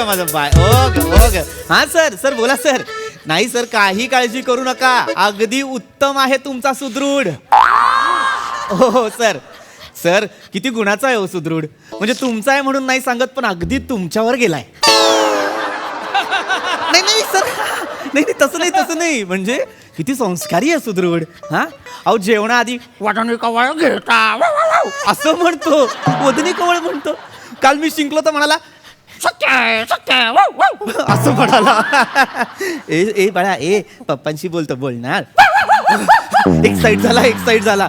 माझं bye. Okay okay. हा sir sir बोला सर. नाही सर काही काळजी करू नका, अगदी उत्तम आहे तुमचा सुदृढ. हो सर. सर किती गुणाचा आहे हो सुदृढ, म्हणजे तुमचा आहे म्हणून नाही सांगत, पण अगदी तुमच्यावर गेलाय. नाही नाही सर, नाही नाही तसं नाही, म्हणजे किती संस्कारी आहे सुदृढ. हा अहो जेवणाआधी वाटाणे कवळ घेता असं म्हणतो, वदनी कवळ म्हणतो. काल मी शिंकलो तर म्हणाला असं म्हणाला. ए बाळा ए पप्पांशी बोलतो बोलणार. एक साईड झाला.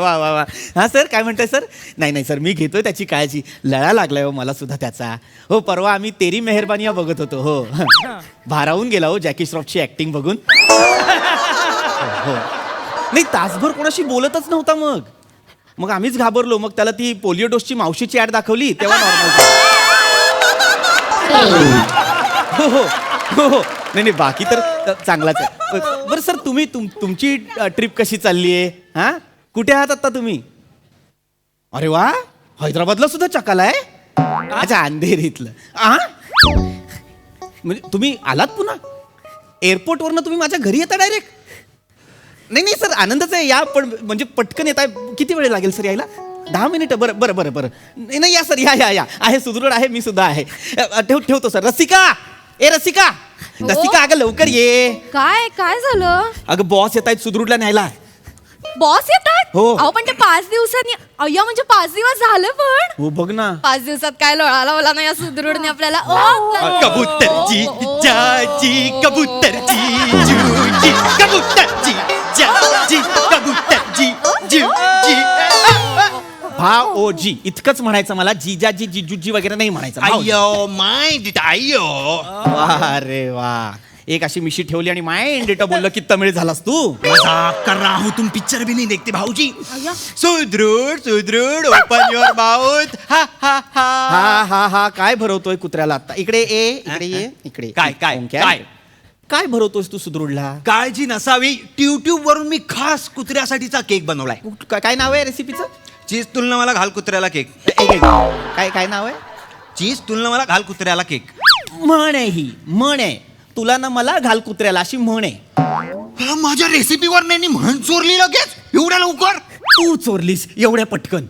वा वा वा. हा सर काय म्हणताय सर. नाही सर मी घेतोय त्याची काळजी, लळा लागलाय हो मला सुद्धा त्याचा. हो परवा आम्ही तेरी मेहरबानिया बघत होतो. हो भारावून गेला हो जॅकी श्रॉफची ऍक्टिंग बघून. हो नाही तासभर कोणाशी बोलतच नव्हता. मग आम्हीच घाबरलो. मग त्याला ती पोलिओ डोसची मावशीची ऍड दाखवली तेव्हा नॉर्मल. हो नाही बाकी तर चांगलाच आहे. बरं सर तुम्ही तुमची ट्रिप कशी चालली आहे. हा कुठे आहात आता तुम्ही. अरे वा हैदराबादला सुद्धा चकालाय. अच्छा अंधेरीतलं. म्हणजे तुम्ही आलात पुन्हा एअरपोर्टवरनं तुम्ही माझ्या घरी येता डायरेक्ट. नाही सर आनंदच आहे या, पण म्हणजे पटकन येत आहे. किती वेळ लागेल सर यायला. 10 मिनिटं. बरं नाही या सर या आहे सुदृढ आहे मी सुद्धा आहे. ठेवतो सर. रसिका रसिका अगं लवकर ये. काय झालं. अगं बॉस येत आहेत सुदृढला न्यायला. बॉस येतात. हो. अहो पण ते 5 दिवसांनी. अय्या म्हणजे 5 दिवस झालं पण. हो बघ ना 5 दिवसात काय लळा लावला नाही या सुदृढने आपल्याला. कबूतरची जाजी कबूतरची जूजी कबूतरची जाजी कबूतरची जूजी. भाओजी इतकंच म्हणायचं मला. जिजाजी जिजूजी वगैरे नाही म्हणायचं. अय्यो माइंड अय्यो. अरे वा. एक अशी मिशी ठेवली आणि माइंड बोललं की तमिळ झालास तू. मजाक कर रहा हूं, तुम पिक्चर भी नहीं देखते भाऊजी. सुदृढ ओपन युअर माउथ. हा काय भरवतोय कुत्र्याला आता. इकडे ये इकडे. काय भरवतोयस तू सुदृढला. काळजी नसावी. ट्यूब वरून मी खास कुत्र्यासाठीचा केक बनवलाय. काय नाव आहे रेसिपीचं. चीज तुलना मला घाल कुत्र्याला केक. काय नाव आहे. चीज तुलना मला घाल कुत्र्याला केक. म्हण आहे तुला ना मला घाल कुत्र्याला अशी म्हण आहे. माझ्या रेसिपीवर नाही म्हण चोरली लगेच एवढ्या लवकर. तू चोरलीस एवढ्या पटकन.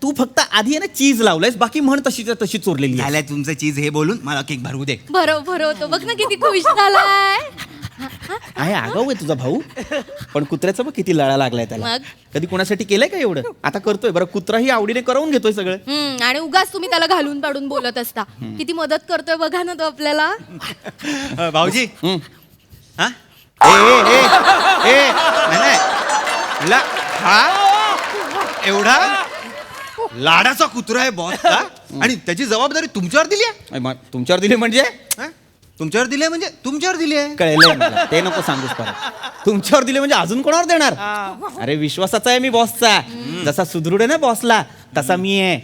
तू फक्त आधी आहे ना चीज लावलंयस, बाकी म्हण तशी चोरलेली झालंय तुमचं चीज हे बोलून. मला केक भरवू दे. भरवतो बघ ना किती खुश झालाय. आहे आगाऊ आहे तुझा भाऊ, पण कुत्र्याचं बघ किती लळा लागलाय त्याला. कधी कोणासाठी केलंय का एवढं. आता करतोय. बरं कुत्राही आवडीने करून घेतोय सगळं. आणि उगाच तुम्ही त्याला घालून पाडून बोलत असता. किती मदत करतोय बघा ना तो आपल्याला. भाऊजी हा एवढा लाडाचा कुत्रा आहे बॉसचा आणि त्याची जबाबदारी तुमच्यावर दिली आहे. तुमच्यावर दिली म्हणजे तुमच्यावर दिली म्हणजे तुमच्यावर दिली आहे. कळलंय मला. ते नको सांगूच परत. तुमच्यावर दिले म्हणजे अजून कोणावर देणार. अरे विश्वासाचा आहे मी बॉसचा. जसा सुदृढ आहे ना बॉसला तसा मी आहे.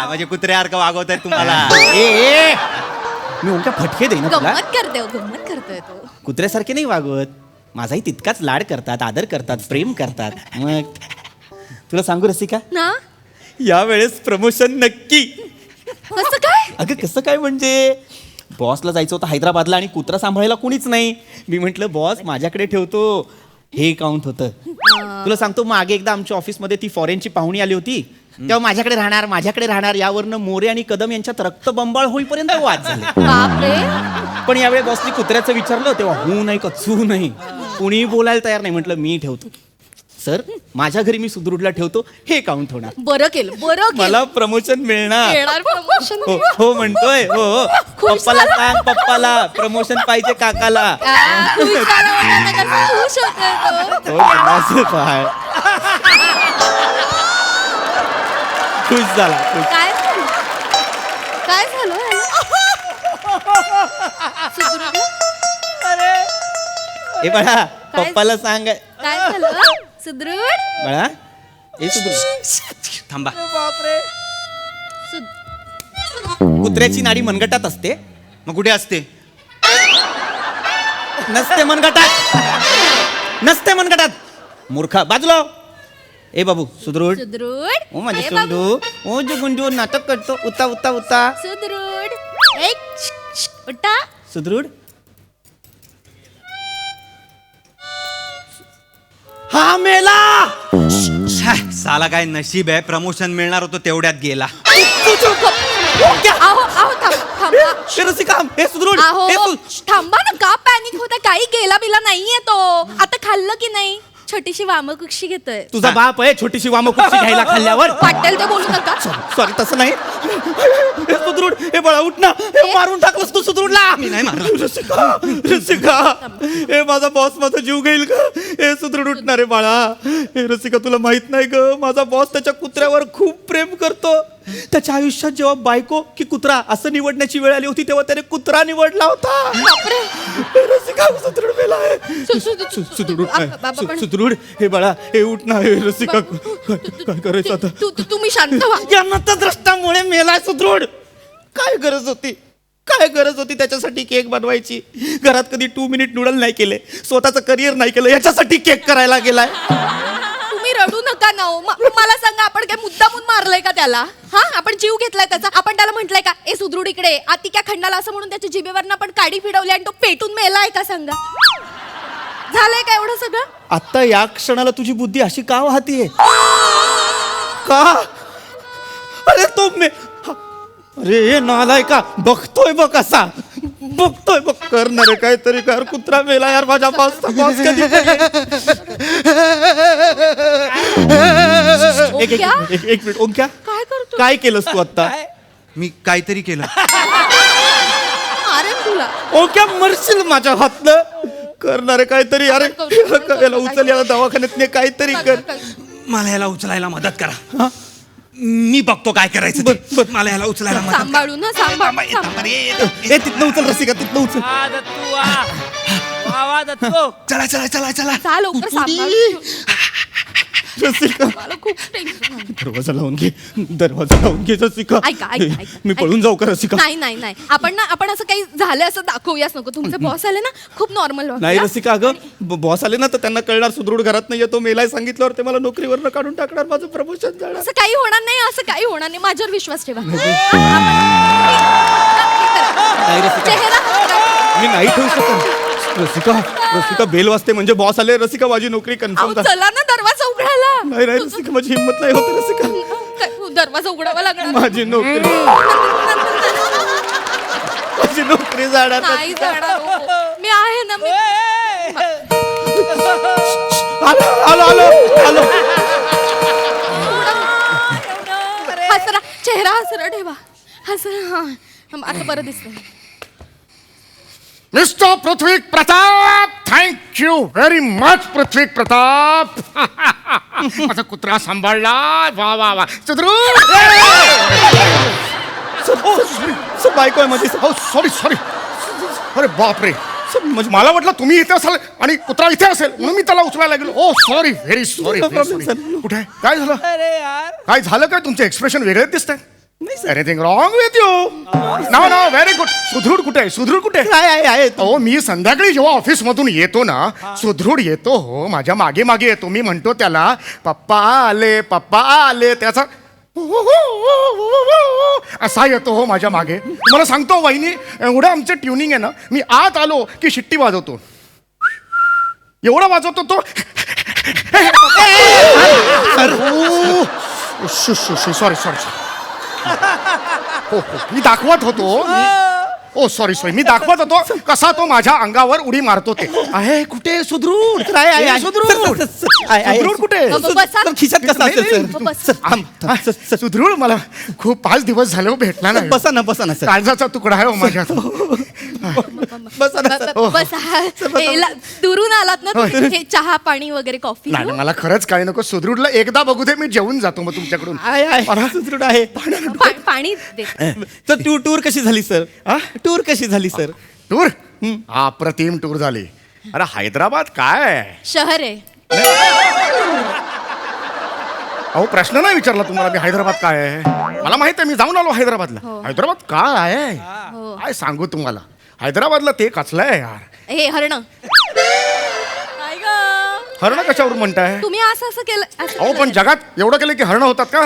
म्हणजे कुत्र्यासारखं वागवत आहे तुम्हाला. मी उलटा फटके देईन तुला. गंमत करतोय तो. कुत्र्यासारखे नाही वागवत. माझाही तितकाच लाड करतात, आदर करतात, प्रेम करतात. मग तुला सांगू रसिका ना या वेळेस प्रमोशन नक्की. कसं काय. अगं कसं काय म्हणजे बॉसला जायचं होतं हैदराबादला आणि कुत्रा सांभाळायला कुणीच नाही. मी म्हंटल बॉस माझ्याकडे ठेवतो. हे काउंट होतं. तुला सांगतो मागे एकदा आमच्या ऑफिसमध्ये ती फॉरेनची पाहुणी आली होती. तेव्हा माझ्याकडे राहणार यावरनं मोरे आणि कदम यांच्यात रक्तबंबाळ होईपर्यंत वाद झाले. बापरे. पण यावेळी बॉसनी कुत्र्याचं विचारलं तेव्हा हू नाही का चू नाही. कुणी बोलायला तयार नाही. म्हटलं मी ठेवतो. सर माझ्या घरी मी सुदृढला ठेवतो. हे काउंट होणार. बरं केलं मला प्रमोशन मिळणार. प्रमोशन. हो म्हणतोय. हो पप्पाला सांग. पप्पाला प्रमोशन पाहिजे काकाला. खुश होतोय तो. खुश झाला. काय झालं ए बाळा पप्पाला सांग. काय झालं सुदृढ. बाळा ए सुदृढ थांबा. कुत्र्याची नाडी मनगटात असते. मग कुठे असते. नसते मनगटात. मूर्खा बाजूला. ए बाबू सुदृढ सुदृढ ओ माझे ए बाबू, सुंडू ओ जो गुंडू नाटक करतो उता उता उता सुदृढ उठा. सुदृढ हा मेला साला काय नशीब आहे, प्रमोशन मिळणार होतं तेवढ्यात गेला. आहो आहो थांबा रसिका हे सुदृढ आहो हे थांबा ना, का पॅनिक होता? काही गेला बिला नाहीये तो. आता खाल्लं की नाही? छोटीशी वामकुक्षी घेतोय. तुझा बाप आहे छोटीशी वामकुक्षी घ्यायला खाल्ल्यावर. वाटेल ते बोलू नका. सॉरी तसं नाही. हे सुदृढ हे बाळा उठ ना, हे मारून टाकलंस तू सुदृढला. मी नाही मारलं. रसिका रसिका हे माझा बॉस माझा जीव घेईल का? हे सुदृढ उठणार आहे बाळा. हे रसिका तुला माहित नाही ग, माझा बॉस त्याच्या कुत्र्यावर खूप प्रेम करतो. त्याच्या आयुष्यात जेव्हा बायको की कुत्रा असं निवडण्याची वेळ आली होती तेव्हा त्याने कुत्रा निवडला होता. बापरे. हे रसिका सुदृढ मेला आहे. सुदृढ उठ नाही. सुदृढ हे बाळा हे उठ ना. हे रसिका काय करायचं आता? तुम्ही शांत व्हा. या नतद्रष्टामुळे मेलाय सुदृढ. काय गरज होती, काय गरज होती त्याच्यासाठी केक बनवायची? घरात कधी 2 मिनिट नूडल नाही केले, स्वतःचं करिअर नाही केलं, याच्यासाठी केक करायला गेलाय. तुम्ही रडू नका ना हो. मला सांगा, आपण काय मुद्दामून मारलंय का त्याला? हा, आपण जीव घेतलाय त्याचा? आपण त्याला म्हटलंय का ए सुदृढ इकडे आतिक्या खंडाला असं म्हणून त्याच्या जिभेवरनं आपण काडी फिरवली आणि तो पेटून मेलाय का? सांगा, झालंय का एवढं सगळं? आता या क्षणाला तुझी बुद्धी अशी का वाहतीये? का? अरे तो अरे नालाय का बघतोय बघ कसा बघतोय बघ. करणारे काहीतरी कर. कुत्रा मेला यार माझ्या बॉसचा. बॉस कधी एक मिनिट ओंक्या काय करतो? काय केलंस तू आता? मी काहीतरी केलं. अरे तुला ओंक्या मरशील माझ्या हातनं. करणारे काहीतरी. अरे याला उचल, याला दवाखान्यात ने काहीतरी कर. मला याला उचलायला मदत करा. मी बघतो काय करायचं ते. मला याला उचलायला मदत करा. सांभाळू ना, सांभाळ. ए तिथनं उचल रसिका, तिथनं उचल. चला चला चला चला. चाल लवकर सांभाळ. रसिका मला खूप टेन्शन. दरवाजा लावून घे, दरवाजा लावून घे रसिका. ऐका ऐका ऐका. मी पळून जाऊ का रसिका? नाही नाही नाही, आपण असं काही झालं असं दाखवूयाच नको. तुमचे बॉस आले ना, खूप नॉर्मल नाही रसिका, अगं बॉस आले ना तर त्यांना कळणार सुदृढ घरात नाही येतो, मेलाय सांगितल्यावर ते मला नोकरीवरनं काढून टाकणार, माझं प्रमोशन जाणार. असं काही होणार नाही, असं काही होणार नाही. माझ्यावर विश्वास ठेवा. नाही रसिका, चेहरा मी नाही ठेवू शकत. रसिका रसिका बेल वाजते म्हणजे बॉस आले. रसिका माझी नोकरी कन्फर्म अहो, चला ना दरवाजा उघडायला. नाही नाही रसिका माझी हिंमत नाही होत रसिका. दरवाजा उघडावा लागणार. माझी नोकरी माझी नोकरी जाणार. नाही जाणार हो. मी आहे ना. मी आलो आलो आलो आलो. हसरा चेहरा, हसरा ठेवा. हसरा. हा, आता बरं दिसतंय. Mister Prithvi Pratap, thank you very much Prithvi Pratap. माझा कुत्रा सांभाळला. वा वा वा. सुदृढ. सर बायको आहे माझी. हो सॉरी सॉरी. अरे बापरे, म्हणजे मला वाटलं तुम्ही इथे असाल आणि कुत्रा इथे असेल म्हणून मी त्याला उचलायला गेलो. ओ सॉरी, व्हेरी सॉरी. कुठे आहे? काय झालं? काय झालं काय? तुमचे एक्सप्रेशन वेगळेच दिसत आहे. Anything wrong with you? No no, very good. सुदृढ कुठे आहे? सुदृढ कुठे आहे? आहे हो, मी संध्याकाळी जेव्हा ऑफिस मधून येतो ना, सुदृढ येतो हो माझ्या मागे मागे येतो. मी म्हणतो त्याला पप्पा आले पप्पा आले. त्याचा असा येतो हो माझ्या मागे. तुम्हाला सांगतो वहिनी, एवढं आमचं ट्युनिंग आहे ना, मी आत आलो की शिट्टी वाजवतो. एवढा वाजवतो तो. Sorry sorry. हो हो, मी दाखवत होतो. ओ सॉरी सॉरी, मी दाखवत होतो कसा तो माझ्या अंगावर उडी मारतो ते. आहे कुठे सुदृढ? आहे सुदृढ. सुदृढ कुठे? खिशात कसा असेल सर? सुदृढ मला खूप 5 दिवस झाले हो भेटला नाही. बसा ना बसा ना सर. काळजाचा तुकडा आहे हो माझ्या. बसा ना सर. बस दुरून आलात ना तुम्ही. हे चहा पाणी वगैरे कॉफी. नाही मला खरंच काही नको. सुदृढला एकदा बघू दे, मी जेवून जातो मग तुमच्याकडून. आहे सुदृढ आहे. पाणी दे. तर टूर कशी झाली सर? टूर कशी झाली सर? टूर अप्रतिम टूर झाली. अरे हैदराबाद काय शहर आहे. अहो प्रश्न नाही विचारला तुम्हाला मी. हैदराबाद काय आहे मला माहित आहे. मी जाऊन आलो हैदराबादला. हैदराबाद काय आहे काय सांगू तुम्हाला. हैदराबादला ते कचलंय यार. हे हरण. हरणं कशावरून म्हणताय तुम्ही असं असं केलं असं अहो केलं. पण जगात एवढं केलं की हरणं होतात का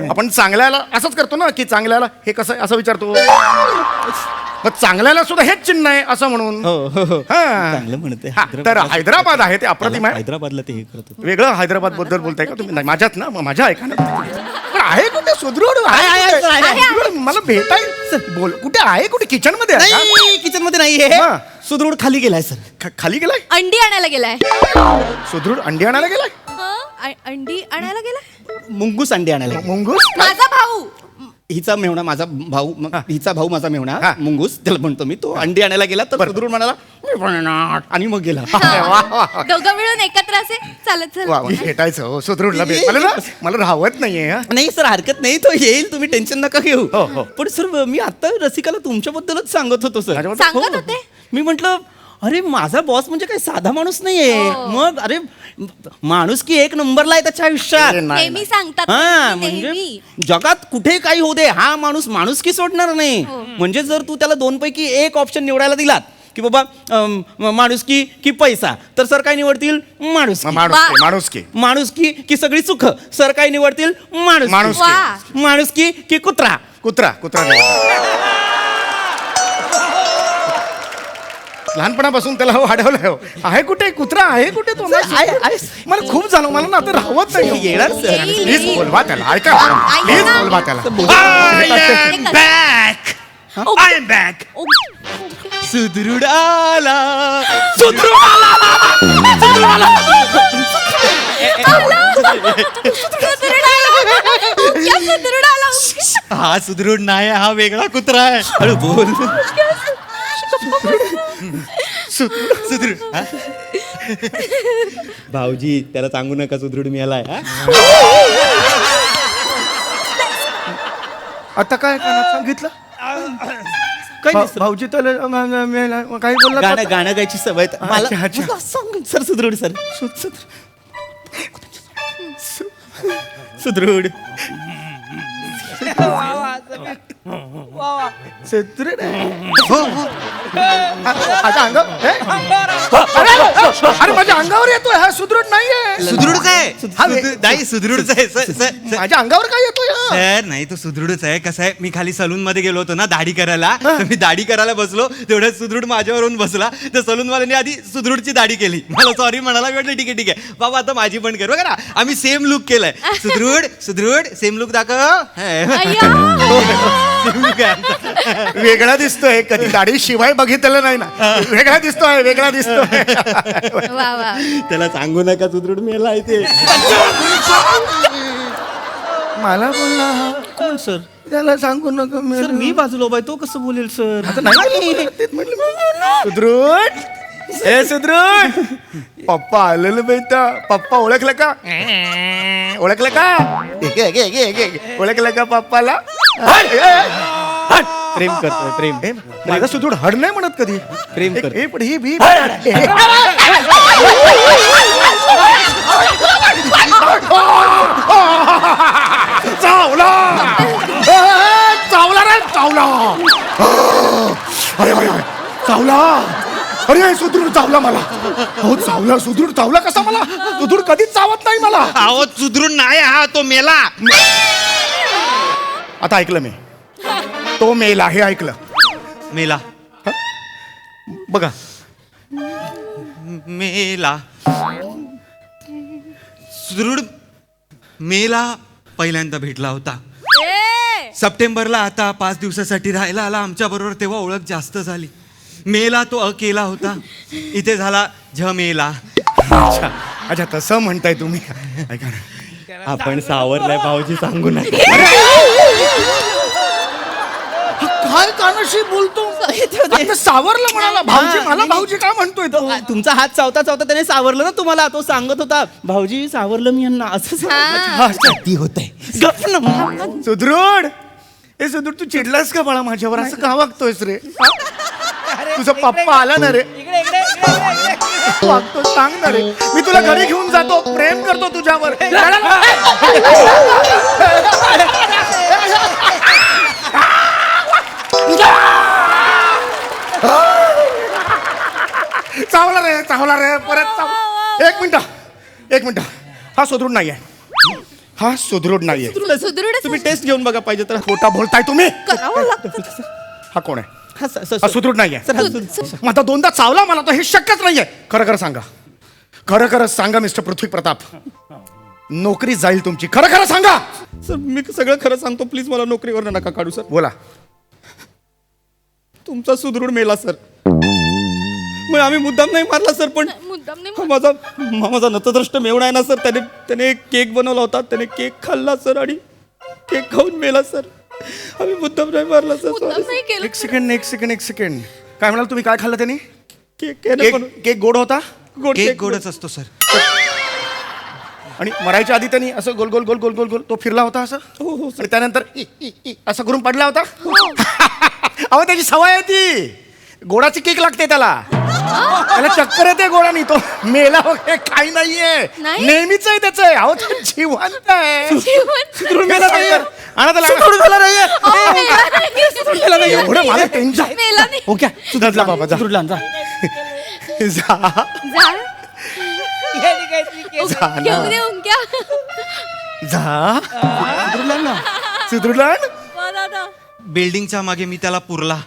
आपण चांगल्याला असंच करतो ना की चांगल्याला हे कसं आहे असं विचारतो मग चांगल्याला सुद्धा हेच चिन्ह आहे असं म्हणून हो हो हो हा. चांगलं म्हणते हा, तर हैदराबाद आहे ते अप्रतिम आहे हैदराबादला ते हे करत होते. वेगळं हैदराबाद बद्दल बोलताय का तुम्ही नाही माझ्यात ना मग माझ्या ऐका ना पण आहे कुठे सुदृढ आहे, आहे, कुठे? आहे, आहे. सुदृढ, मला भेटाय बोल कुठे आहे कुठे किचन मध्ये आहे का? नाही किचन मध्ये नाहीये हा. सुदृढ खाली गेलाय सर. खाली गेलाय अंडी आणायला गेलाय सुदृढ अंडी आणायला गेलाय अंडी आणायला गेलाय मुंगूस अंडे आणायला. मुंगूस माझा भाऊ हिचा मेवणा माझा भाऊ हिचा भाऊ माझा मेवणा हा. मुंगूस त्याला म्हणतो मी. तो अंडी आणायला गेला तर सुदृढ म्हणाला "मी पण येणार." आणि मग गेला. दोघं मिळून एकत्र असे चालत वा वा, भेटायचं हो सुदृढला भेट मला ना मला राहवत नाहीये हा. नाही सर हरकत नाही तो येईल तुम्ही टेन्शन नका घेऊ. हो, हो. पण सर मी आता रसिकाला तुमच्याबद्दलच सांगत होतो सर. माझ्याबद्दल? सांगत हो. होते? मी म्हंटल अरे माझा बॉस म्हणजे काही साधा माणूस नाहीये. हो. मग अरे माणूस की एक नंबरला आहे त्याच्या आयुष्यात. अरे नाही, नेहमी सांगतात हा नेहमी. म्हणजे जगात कुठे काही होऊ दे हा माणूस माणुसकी सोडणार नाही. म्हणजे जर तू त्याला दोन पैकी एक ऑप्शन निवडायला दिलात की बाबा माणुसकी की पैसा तर सर काय निवडतील माणूस. माणूस की माणुसकी की सगळी सुख सर काय निवडतील माणूस. माणुसकी. वा. माणुसकी की कुत्रा. कुत्रा कुत्रा निवडला. लहानपणापासून त्याला वाढवलंय हो. आहे कुठे कुत्रा आहे कुठे तो मला खूप झालं मला ना आता राहवत नाही येणार सर. येईल, प्लीज येईल. बोलवा त्याला ऐका ऐका प्लीज ना. बोलवा त्याला I am back. I am back. सुदृढ आला. सुदृढ आला. हा सुदृढ नाही हा वेगळा कुत्रा आहे. हळू बोल. सुदृढ हा? भाऊजी त्याला सांगू नका सुदृढ मिळालाय. आता काय कानात सांगितलं काही नाही सर. भाऊजी त्याला काही बोलला गाणं गाणं गायची सवय तर मला अच्छा, अच्छा. मला सांग सर सुदृढ सर सुदृढ सुदृढ हो, हो. माझ्या अंगावर हे? अरे माझ्या अंगावर येतोय हा सुदृढ नाहीये सुदृढ काय हा, वे- नाही सुदृढच आहे सर माझ्या अंगावर काय येतोय हा? सर नाही तो सुदृढच आहे कसं आहे मी खाली सलून मध्ये गेलो होतो ना दाढी करायला तर मी दाढी करायला बसलो तेवढ्यात सुदृढ माझ्यावरून बसला तर सलून वाल्याने आधी सुदृढची दाढी केली मला सॉरी म्हणाला मी म्हटलं ठीक आहे बाबा आता माझी पण कर बघा ना आम्ही सेम लुक केलाय सुदृढ सुदृढ सेम लुक दाखव सेम लुक आहे आमचा. वेगळा दिसतोय कधी दाढी शिवाय बघितलेलं नाही ना वेगळा दिसतोय वेगळा दिसतोय वा वा त्याला सांगू नका सुदृढ मिळालाय ते. मला बोलला हा. कोण सर त्याला सांगू नका सर मी बाजूला उभा आहे तो कसं बोलेल सर. आता नाही तेच म्हटलं मी. सुदृढ ए सुदृढ पप्पा आलेलं बेटा पप्पा ओळखलं का ओळखलं का ओळखलं का पप्पाला प्रेम करतोय प्रेम. ए, माझा सुदृढ हड नाही म्हणत कधी प्रेम कर. ए, पण ही भी चावला चावला रे चावला अरे अरे अरे, चावला अरे सुदृढ चावला मला हो चावला सुदृढ चावला कसा मला सुदृढ कधीच चावत नाही मला अहो सुदृढ नाही हा तो मेला आता ऐकलं मी तो मेला हे ऐकलं मेला बघा मेला सुदृढ मेला पहिल्यांदा भेटला होता सप्टेंबरला आता 5 दिवसासाठी राहायला आला आमच्या बरोबर तेव्हा ओळख जास्त झाली मेला तो अकेला होता इथे झाला झमेला अच्छा अच्छा तसं म्हणताय तुम्ही ऐका ना आपण सावरलाय भाऊजी सांगू नका. काय कानाशी बोलतो आता सावरलं म्हणाला भाऊजी मला भाऊजी काय म्हणतोय तो तुमचा हात चावता चावता त्याने सावरलं ना तुम्हाला तो सांगत होता भाऊजी सावरलं मी यांना असं सांगत ती होत आहे. गप ना. सुदृढ ए सुदृढ तू चिडलास का बाळा माझ्यावर असं का वागतोयस रे हा? तुझा पप्पा आला ना रे वागतो सांग ना रे मी तुला घरी घेऊन जातो प्रेम करतो तुझ्यावर चावला रे परत चाव एक मिनिट एक मिनिट, हा सुदृढ नाहीये, हा सुदृढ नाहीये. सुदृढ तुम्ही टेस्ट घेऊन बघा पाहिजे तर. खोटा बोलताय तुम्ही. करावं लागतं. हा कोण आहे? हा, सर, हा सुदृढ नाहीये. सर, हा, मग आता दोनदा चावला मला तर हे शक्यच नाहीये. खरं खरं सांगा, खरं खरं सांगा मिस्टर पृथ्वी प्रताप, नोकरी जाईल तुमची. खरं खरं सांगा. सर मी सगळं खरं सांगतो, प्लीज मला नोकरीवर नका काढू सर. बोला. तुमचा सुदृढ मेला सर. मग आम्ही मुद्दाम नाही मारला सर, पण मुद्दाम नाही हा माझा नतद्रष्ट मेवणा आहे ना सर, त्याने केक बनवला होता, त्याने केक खाल्ला सर आणि केक खाऊन मेला सर. आम्ही मुद्दाम नाही मारला सर. मुद्दाम नाही केलं. एक सेकंड. काय म्हणाल तुम्ही? काय खाल्लं त्यांनी? केक केक गोड होता. केक गोडच असतो सर. आणि मरायच्या आधी त्यांनी असं गोल गोल गोल गोल गोल गोल तो फिरला होता असं. हो, आणि त्यानंतर असं करून पडला होता. अहो त्याची सवय आहे ती. गोडाची केक लागते त्याला चक्कर येते गोडानी. तो मेला वगैरे काही नाहीये, नाही? नेहमीच आहे त्याचं. अहो ते जिवंत आहे. सुदृढ मेला नाहीये. आणा त्याला. सुदृढ झाला नाहीये. अहो, मेला नाहीये. एवढं मला टेन्शन. मेला नाही. ओके सुधरला बाबा, जा. सुदृढला जा. जा. जा. जा ना. घेऊन दे उंक्या. जा. सुधरला. वा दादा. बिल्डिंगच्या मागे मी त्याला पुरला.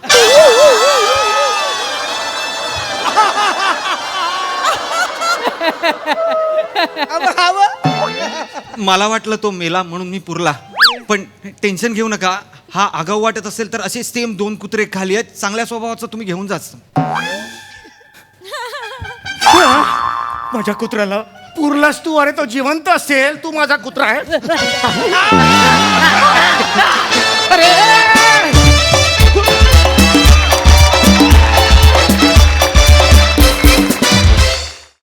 मला वाटलं तो मेला म्हणून मी पुरला, पण टेन्शन घेऊ नका. हा आगाऊ वाटत असेल तर असे सेम 2 कुत्रे खाली आहेत, चांगल्या स्वभावाचं तुम्ही घेऊन जाच. माझ्या कुत्र्याला पुरलास तू? अरे तो जिवंत असेल, तू माझा कुत्रा आहे. अरे